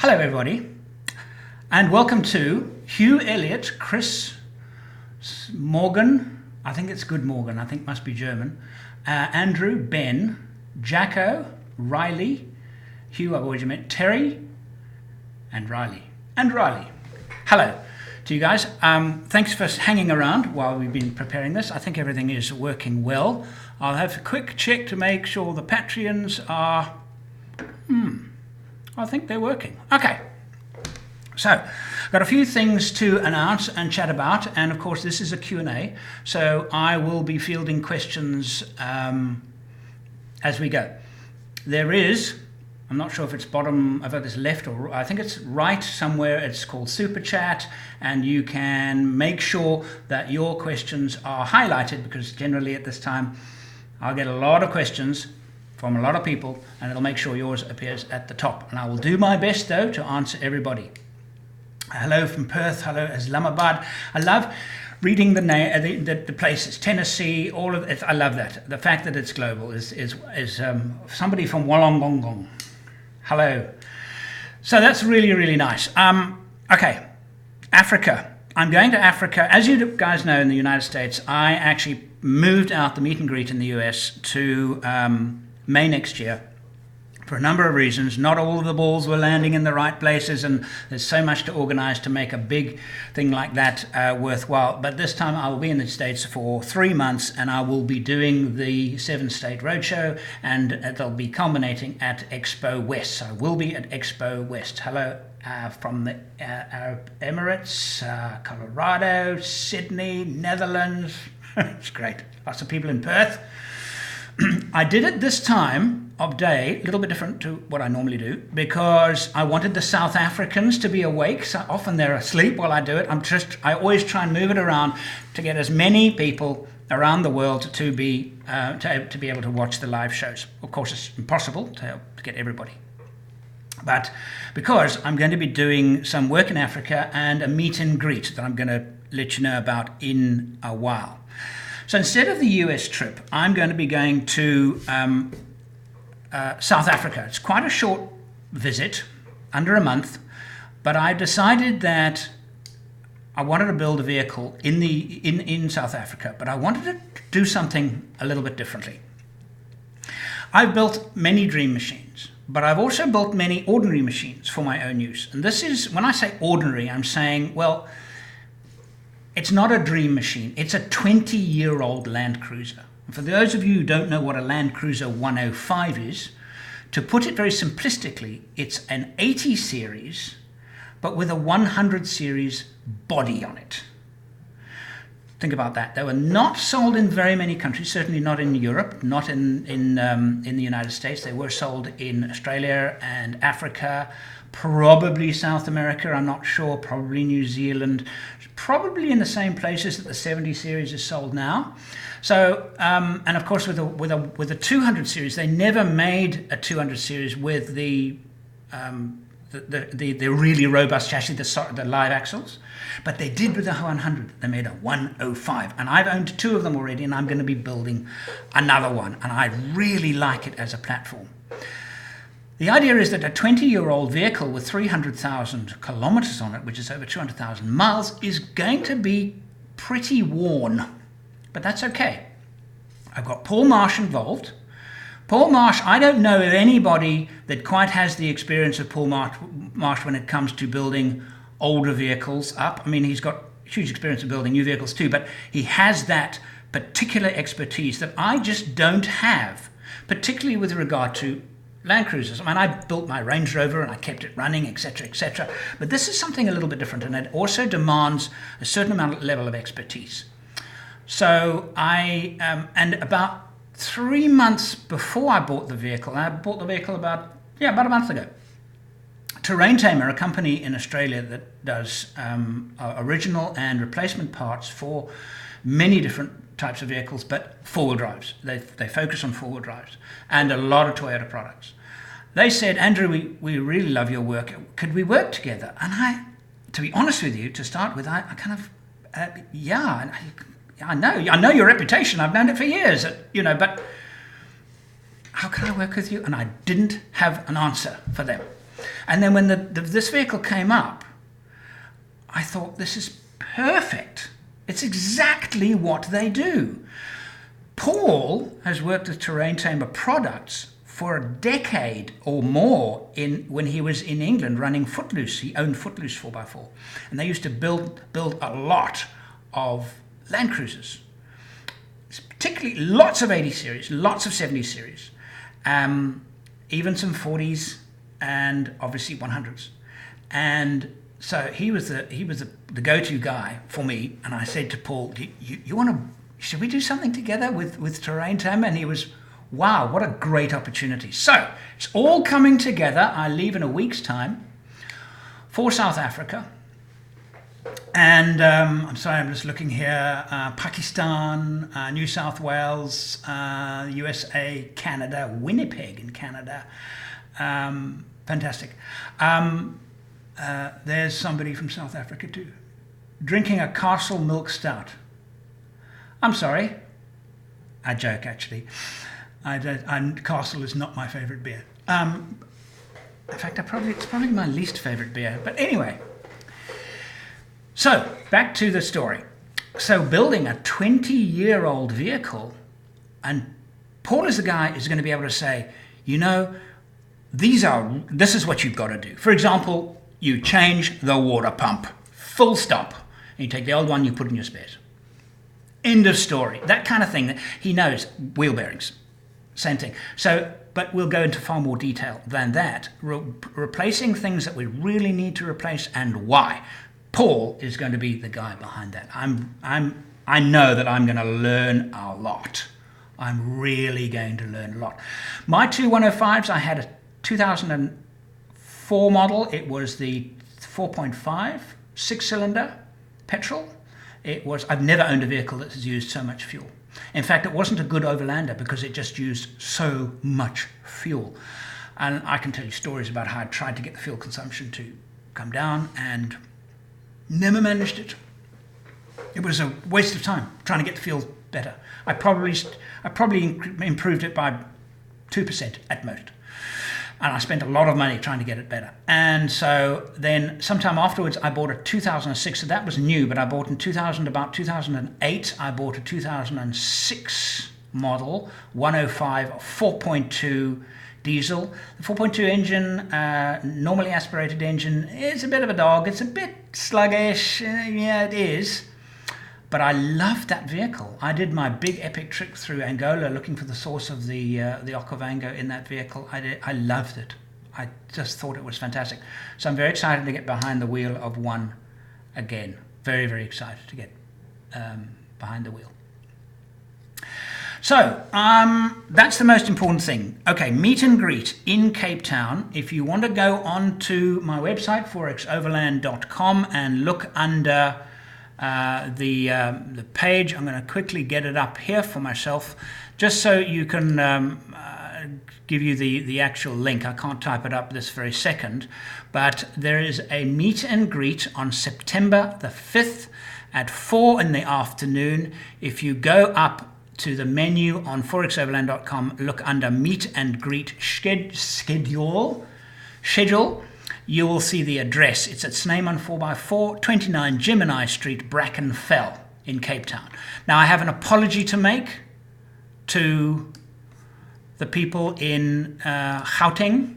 Hello everybody, and welcome to Hugh Elliott, Chris Morgan, I think it's Good Morgan, I think must be German, Andrew, Ben, Jacko, Riley, Hugh, I've already met, Terry, and Riley. Hello to you guys. Thanks for hanging around while we've been preparing this. I think everything is working well. I'll have a quick check to make sure the Patreons are... I think they're working. Okay, so got a few things to announce and chat about, and of course this is a Q&A, so I will be fielding questions as we go. There is, I'm not sure if it's bottom, if it's left or I think it's right somewhere, it's called Super Chat, and you can make sure that your questions are highlighted, because generally at this time I'll get a lot of questions from a lot of people, and it'll make sure yours appears at the top. And I will do my best, though, to answer everybody. Hello from Perth. Hello Islamabad. I love reading the places. Tennessee, all of it. I love that. The fact that it's global is somebody from Wollongong. Hello. So that's really, really nice. Okay, Africa. I'm going to Africa. As you guys know, in the United States, I actually moved out the meet and greet in the US to May next year for a number of reasons. Not all of the balls were landing in the right places, and there's so much to organize to make a big thing like that worthwhile. But this time I will be in the States for 3 months, and I will be doing the 7-state roadshow, and it'll be culminating at Expo West. So I will be at Expo West. Hello from the Arab Emirates, Colorado, Sydney, Netherlands. It's great. Lots of people in Perth. I did it this time of day, a little bit different to what I normally do, because I wanted the South Africans to be awake. So often they're asleep while I do it. I always try and move it around to get as many people around the world to be able to watch the live shows. Of course, it's impossible to get everybody. But because I'm going to be doing some work in Africa and a meet and greet that I'm going to let you know about in a while. So instead of the US trip, I'm going to be going to South Africa. It's quite a short visit, under a month, but I decided that I wanted to build a vehicle in South Africa, but I wanted to do something a little bit differently. I've built many dream machines, but I've also built many ordinary machines for my own use. And this is, when I say ordinary, I'm saying, well, it's not a dream machine. It's a 20-year-old Land Cruiser. And for those of you who don't know what a Land Cruiser 105 is, to put it very simplistically, it's an 80 series, but with a 100 series body on it. Think about that. They were not sold in very many countries, certainly not in Europe, not in the United States. They were sold in Australia and Africa, probably South America, I'm not sure, probably New Zealand, probably in the same places that the 70 series is sold now. So, and of course with a 200 series, they never made a 200 series with the really robust chassis, the live axles, but they did with the 100. They made a 105, and I've owned 2 of them already, and I'm going to be building another one, and I really like it as a platform. The idea is that a 20-year-old vehicle with 300,000 kilometers on it, which is over 200,000 miles, is going to be pretty worn, but that's okay. I've got Paul Marsh involved. Paul Marsh, I don't know of anybody that quite has the experience of Paul Marsh when it comes to building older vehicles up. I mean, he's got huge experience of building new vehicles too, but he has that particular expertise that I just don't have, particularly with regard to Land Cruisers. I mean, I built my Range Rover and I kept it running, etc., etc. But this is something a little bit different, and it also demands a certain level of expertise. So and about 3 months before I bought the vehicle about a month ago, Terrain Tamer, a company in Australia that does original and replacement parts for many different types of vehicles, but four-wheel drives. They focus on four-wheel drives and a lot of Toyota products. they said, Andrew, we really love your work. Could we work together? And to be honest with you, to start with, I kind of, yeah, I know your reputation. I've known it for years, but how can I work with you? And I didn't have an answer for them. And then when this vehicle came up, I thought, this is perfect. It's exactly what they do. Paul has worked with Terrain Tamer products for a decade or more when he was in England running Footloose. He owned Footloose 4x4. And they used to build a lot of Land Cruisers. Particularly lots of 80 series, lots of 70 series. Even some 40s and obviously 100s. And so he was the go-to guy for me. And I said to Paul, should we do something together with Terrain Tamer? And he was, wow, what a great opportunity. So it's all coming together. I leave in a week's time for South Africa. And I'm sorry, I'm just looking here. Pakistan, New South Wales, USA, Canada, Winnipeg in Canada. Fantastic. There's somebody from South Africa too. Drinking a Castle Milk Stout. I'm sorry. I joke, actually. Castle is not my favorite beer. In fact, it's probably my least favorite beer. But anyway. So, back to the story. So, building a 20-year-old vehicle, and Paul is the guy who's going to be able to say, this is what you've got to do. For example, you change the water pump. Full stop. And you take the old one, you put in your spares. End of story. That kind of thing. That he knows. Wheel bearings. Same thing. So, but we'll go into far more detail than that. Replacing things that we really need to replace and why. Paul is going to be the guy behind that. I know that I'm going to learn a lot. I'm really going to learn a lot. My two 105s, I had a 2004 model. It was the 4.5 6-cylinder petrol. I've never owned a vehicle that has used so much fuel. In fact, it wasn't a good overlander because it just used so much fuel. And I can tell you stories about how I tried to get the fuel consumption to come down and never managed it. It was a waste of time trying to get the fuel better. I probably improved it by 2% at most. And I spent a lot of money trying to get it better. And so then sometime afterwards, I bought a 2006. So that was new, but I bought in about 2008, I bought a 2006 model, 105, 4.2 diesel. The 4.2 engine, normally aspirated engine, is a bit of a dog. It's a bit sluggish. Yeah, it is. But I loved that vehicle. I did my big epic trip through Angola looking for the source of the Okavango in that vehicle. I loved it. I just thought it was fantastic. So I'm very excited to get behind the wheel of one again. Very, very excited to get behind the wheel. So that's the most important thing. Okay, meet and greet in Cape Town. If you want to go on to my website, forexoverland.com, and look under the page. I'm going to quickly get it up here for myself, just so you can give you the actual link. I can't type it up this very second, but there is a meet and greet on September the 5th at 4 in the afternoon. If you go up to the menu on forexoverland.com, look under meet and greet schedule, you will see the address. It's at Snyman 4x4, 29 Gemini Street, Brackenfell in Cape Town. Now, I have an apology to make to the people in Gauteng.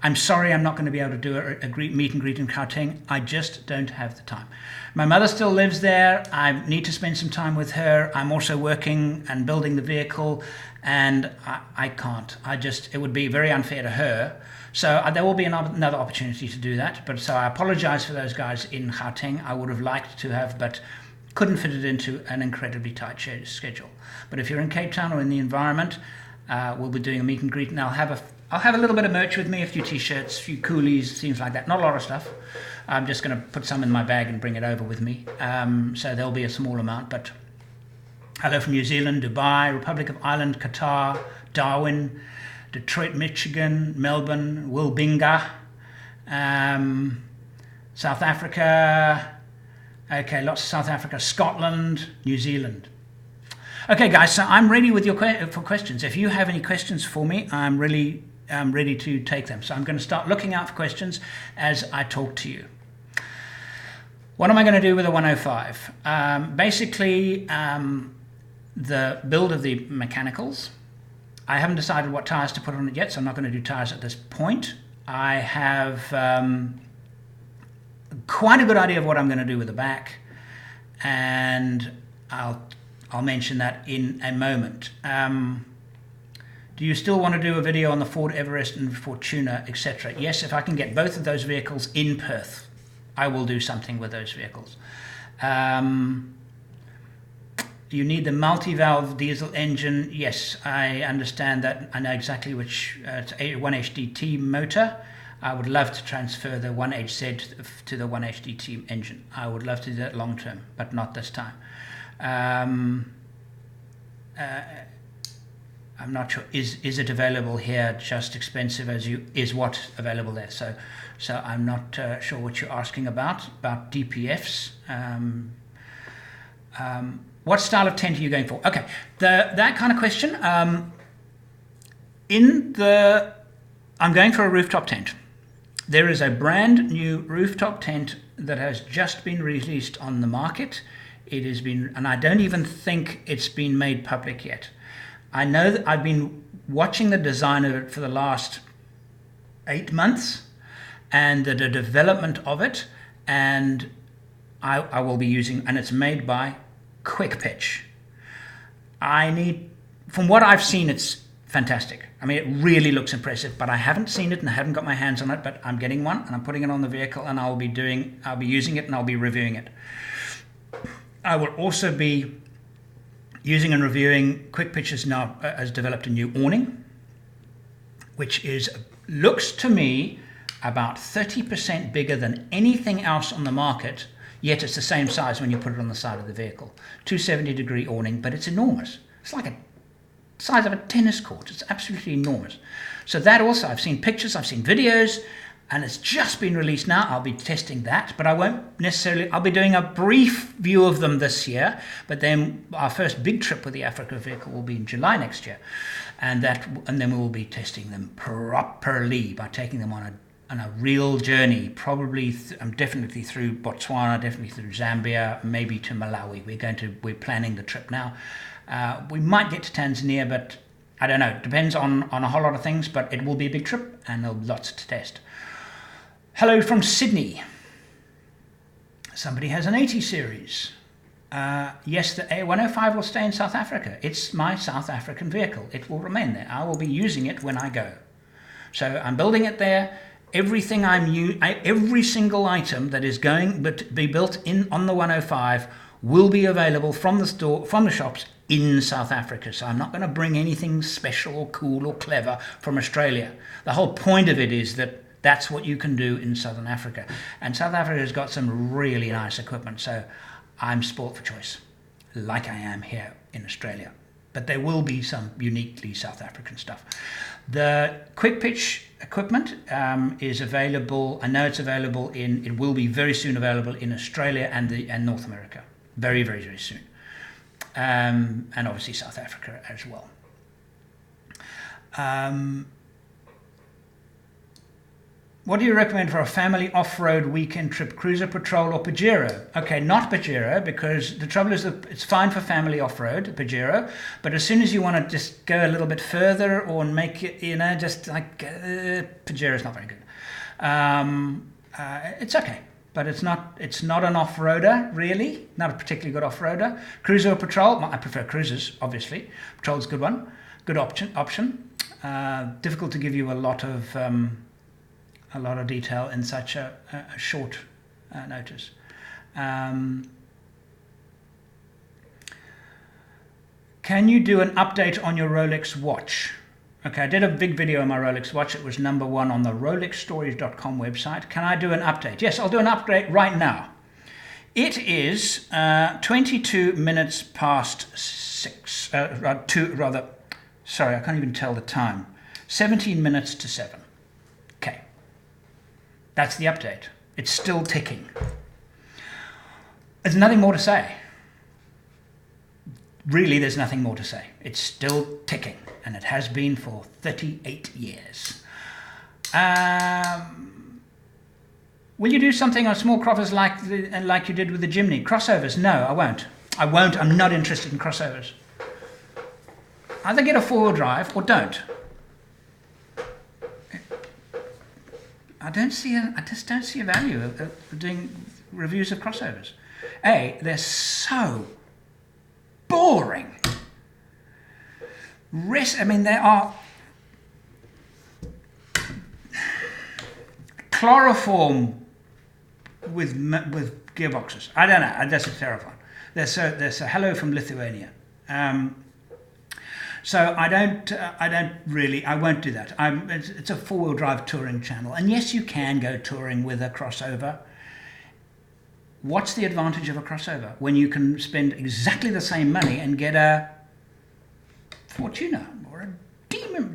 I'm sorry I'm not going to be able to do a meet and greet in Gauteng. I just don't have the time. My mother still lives there. I need to spend some time with her. I'm also working and building the vehicle, and I can't. It would be very unfair to her. So there will be another opportunity to do that. But so I apologize for those guys in Gauteng. I would have liked to have, but couldn't fit it into an incredibly tight schedule. But if you're in Cape Town or in the environment, we'll be doing a meet and greet, and I'll have a little bit of merch with me, a few t-shirts, a few coolies, things like that. Not a lot of stuff. I'm just going to put some in my bag and bring it over with me. So there'll be a small amount, but hello from New Zealand, Dubai, Republic of Ireland, Qatar, Darwin, Detroit, Michigan, Melbourne, Wilbinga, South Africa, okay, lots of South Africa, Scotland, New Zealand. Okay, guys, so I'm ready with for questions. If you have any questions for me, I'm ready to take them. So I'm going to start looking out for questions as I talk to you. What am I going to do with the 105? Basically, the build of the mechanicals. I haven't decided what tires to put on it yet, so I'm not going to do tires at this point. I have quite a good idea of what I'm going to do with the back, and I'll mention that in a moment. Do you still want to do a video on the Ford Everest and Fortuner, etc.? Yes, if I can get both of those vehicles in Perth, I will do something with those vehicles. You need the multi-valve diesel engine. Yes, I understand that. I know exactly which. It's a 1HDT motor. I would love to transfer the 1HZ to the 1HDT engine. I would love to do that long term, but not this time. I'm not sure. Is it available here? Just expensive as you is what available there? So I'm not sure what you're asking about DPFs. What style of tent are you going for? Okay, that kind of question. I'm going for a rooftop tent. There is a brand new rooftop tent that has just been released on the market. It has been, and I don't even think it's been made public yet. I know that I've been watching the design of it for the last 8 months and the development of it, and I will be using, and it's made by Quick Pitch. From what I've seen, it's fantastic. I mean, it really looks impressive, but I haven't seen it and I haven't got my hands on it, but I'm getting one and I'm putting it on the vehicle, and I'll be using it and I'll be reviewing it. I will also be using and reviewing. Quick Pitch has developed a new awning, which looks to me about 30% bigger than anything else on the market, yet it's the same size when you put it on the side of the vehicle. 270-degree awning, but it's enormous. It's like the size of a tennis court. It's absolutely enormous. So that also, I've seen pictures, I've seen videos, and it's just been released now. I'll be testing that, but I'll be doing a brief view of them this year, but then our first big trip with the Africa vehicle will be in July next year. And then we will be testing them properly by taking them on a real journey, probably definitely through Botswana, definitely through Zambia, maybe to Malawi. We're planning the trip now. We might get to Tanzania, but I don't know. It depends on a whole lot of things, but it will be a big trip and there'll be lots to test. Hello from Sydney. Somebody has an 80 series. Yes, the A105 will stay in South Africa. It's my South African vehicle. It will remain there. I will be using it when I go. So I'm building it there. Every single item that is going to be built on the 105 will be available from the shops in South Africa. So I'm not going to bring anything special or cool or clever from Australia. The whole point of it is that that's what you can do in Southern Africa. And South Africa has got some really nice equipment. So I'm sport for choice, like I am here in Australia. But there will be some uniquely South African stuff. The Quick Pitch equipment is available. I know it's available it will be very soon available in Australia and North America. Very, very, very soon. And obviously South Africa as well. What do you recommend for a family off-road weekend trip? Cruiser, Patrol, or Pajero? Okay, not Pajero, because the trouble is that it's fine for family off-road, Pajero, but as soon as you want to just go a little bit further or make it, just like Pajero's not very good. It's okay, but it's not an off-roader, really, not a particularly good off-roader. Cruiser or Patrol? Well, I prefer cruisers, obviously. Patrol's a good one, good option. Difficult to give you a lot of detail in such a short notice. Can you do an update on your Rolex watch? Okay, I did a big video on my Rolex watch. It was #1 on the RolexStories.com website. Can I do an update? Yes, I'll do an update right now. It is 22 minutes past 6. Sorry, I can't even tell the time. 17 minutes to 7. Okay. That's the update. It's still ticking. There's nothing more to say. Really, there's nothing more to say. It's still ticking, and it has been for 38 years. Will you do something on small crossovers like you did with the Jimny? Crossovers? No, I won't. I'm not interested in crossovers. Either get a four-wheel drive or don't. I just don't see a value of doing reviews of crossovers. They're so boring. They are chloroform with gearboxes. I don't know. That's terrifying. They're so hello from Lithuania. So I won't do that. It's a four-wheel drive touring channel. And yes, you can go touring with a crossover. What's the advantage of a crossover when you can spend exactly the same money and get a Fortuner or a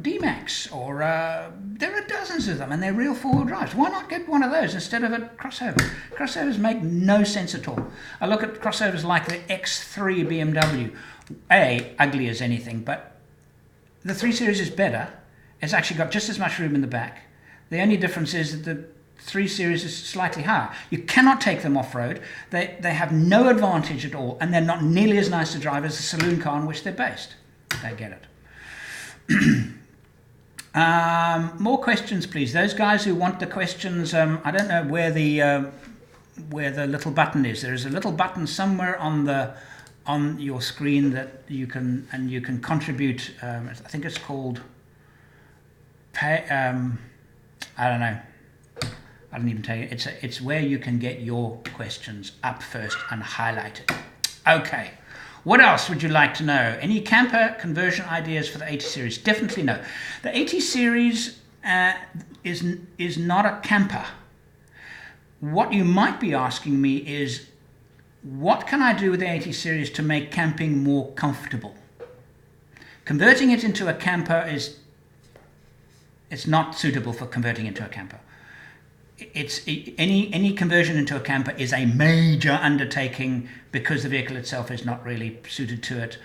D-Max or there are dozens of them and they're real four-wheel drives. Why not get one of those instead of a crossover? Crossovers make no sense at all. I look at crossovers like the X3 BMW. Ugly as anything, but the 3 Series is better. It's actually got just as much room in the back. The only difference is that the 3 Series is slightly higher. You cannot take them off-road. They have no advantage at all, and they're not nearly as nice to drive as the saloon car in which they're based. They get it. More questions, please. Those guys who want the questions, I don't know where the little button is. There is a little button somewhere on your screen that you can contribute. I think it's called pay. I don't know. I didn't even tell you. It's where you can get your questions up first and highlighted. Okay. What else would you like to know? Any camper conversion ideas for the 80 series? Definitely no. The 80 series is not a camper. What you might be asking me is, what can I do with the 80 series to make camping more comfortable? Converting it into a camper it's not suitable for converting into a camper. Any conversion into a camper is a major undertaking because the vehicle itself is not really suited to it.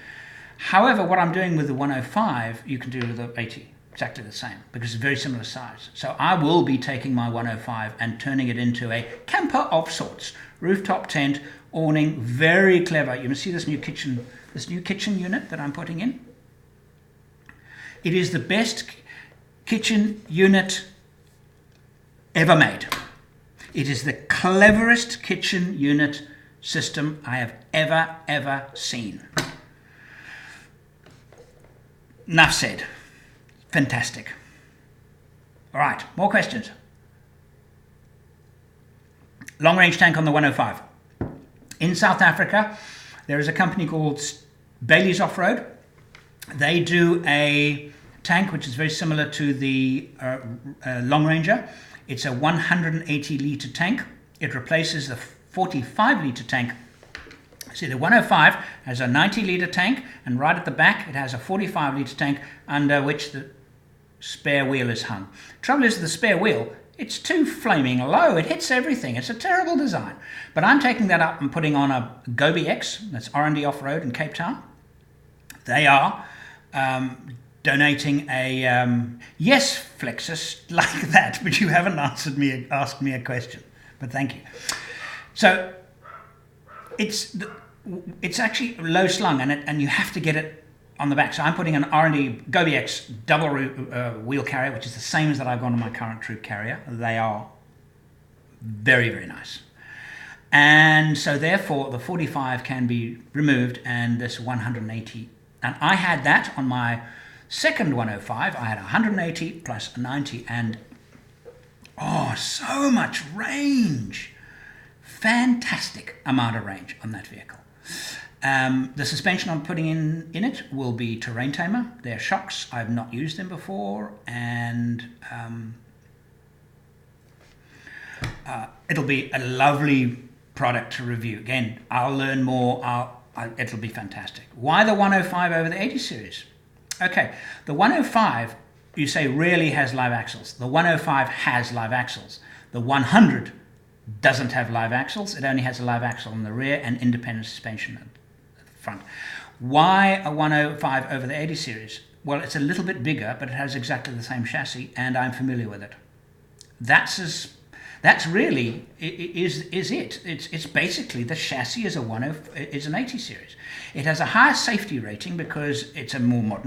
However, what I'm doing with the 105, you can do with the 80, exactly the same, because it's very similar size. So I will be taking my 105 and turning it into a camper of sorts. Rooftop tent, awning, very clever. You must see this new kitchen unit that I'm putting in. It is the best kitchen unit ever made. It is the cleverest kitchen unit system I have ever seen. Enough said. Fantastic. All right, more questions. Long range tank on the 105. In South Africa, there is a company called Bailey's Off-Road. They do a tank which is very similar to the Long Ranger. It's a 180 litre tank. It replaces the 45 litre tank. See, the 105 has a 90 litre tank, and right at the back it has a 45 litre tank under which the spare wheel is hung. Trouble is, the spare wheel, it's too flaming low. It hits everything. It's a terrible design. But I'm taking that up and putting on a Gobi X, that's R&D Off-Road in Cape Town. They are donating a yes, Flexus, like that, but you haven't asked me a question, but thank you. So it's actually low slung, and you have to get it on the back. So I'm putting an R&D Gobi X double wheel carrier, which is the same as that I've got on my current troop carrier. They are very, very nice. And so therefore the 45 can be removed and this 180. And I had that on my second 105. I had 180 plus a 90 and so much range. Fantastic amount of range on that vehicle. The suspension I'm putting in it will be Terrain Tamer. They're shocks. I've not used them before, and it'll be a lovely product to review. Again, I'll learn more. It'll be fantastic. Why the 105 over the 80 series? Okay, the 105 you say rarely has live axles. The 105 has live axles. The 100 doesn't have live axles. It only has a live axle in the rear and independent suspension at the front. Why a 105 over the 80 series? Well, it's a little bit bigger, but it has exactly the same chassis, and I'm familiar with it. That's really is it. It's basically the chassis is an 80 series. It has a higher safety rating because it's a more modern